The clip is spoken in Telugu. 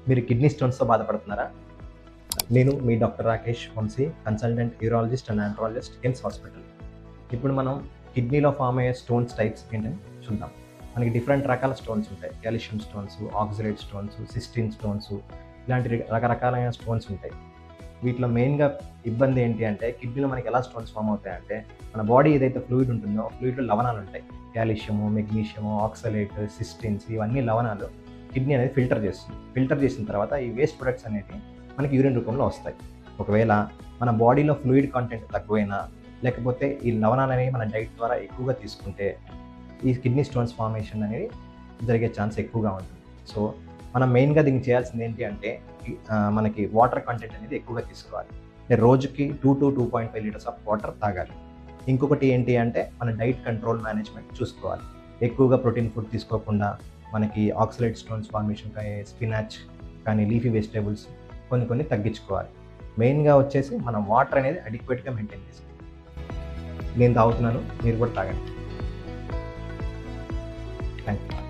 మీరు కిడ్నీ స్టోన్స్తో బాధపడుతున్నారా? నేను మీ doctor Rakesh Vamsi, consultant urologist and andrologist KIMS hospital. ఇప్పుడు మనం కిడ్నీలో ఫామ్ అయ్యే స్టోన్స్ టైప్స్ ఏంటని చూద్దాం. మనకి డిఫరెంట్ రకాల స్టోన్స్ ఉంటాయి. Calcium stones, oxalate stones, cystine stones, ఇలాంటి రకరకాలైన స్టోన్స్ ఉంటాయి. వీటిలో మెయిన్గా ఇబ్బంది ఏంటి అంటే, కిడ్నీలో మనకి ఎలా స్టోన్స్ ఫామ్ అవుతాయంటే, మన బాడీ ఏదైతే ఫ్లూయిడ్ ఉంటుందో ఫ్లూయిడ్లో లవణాలు ఉంటాయి. కాల్షియము, మెగ్నీషియము, ఆక్సలేట్, సిస్టిన్స్, ఇవన్నీ లవణాలు కిడ్నీ అనేది ఫిల్టర్ చేస్తుంది. ఫిల్టర్ చేసిన తర్వాత ఈ వేస్ట్ ప్రొడక్ట్స్ అనేవి మనకి యూరిన్ రూపంలో వస్తాయి. ఒకవేళ మన బాడీలో ఫ్లూయిడ్ కంటెంట్ తక్కువైనా, లేకపోతే ఈ లవణాలు అనేవి మన డైట్ ద్వారా ఎక్కువగా తీసుకుంటే ఈ కిడ్నీ స్టోన్స్ ఫార్మేషన్ అనేది జరిగే ఛాన్స్ ఎక్కువగా ఉంటుంది. సో మనం మెయిన్గా దీనికి చేయాల్సింది ఏంటి అంటే, మనకి వాటర్ కంటెంట్ అనేది ఎక్కువగా తీసుకోవాలి. రోజుకి 2 to 2.5 లీటర్స్ ఆఫ్ వాటర్ తాగాలి. ఇంకొకటి ఏంటి అంటే, మన డైట్ కంట్రోల్ మేనేజ్మెంట్ చూసుకోవాలి. ఎక్కువగా ప్రోటీన్ ఫుడ్ తీసుకోకుండా మనకి ఆక్సలేట్ స్టోన్స్ ఫార్మేషన్ స్పినాచ్ కానీ లీఫీ వెజిటేబుల్స్ కొన్ని తగ్గించుకోవాలి. మెయిన్గా వచ్చేసి మనం వాటర్ అనేది అడిక్వేట్గా మెయింటైన్ చేసుకోవాలి. నేను తాగుతున్నాను, మీరు కూడా తాగండి. Thank you.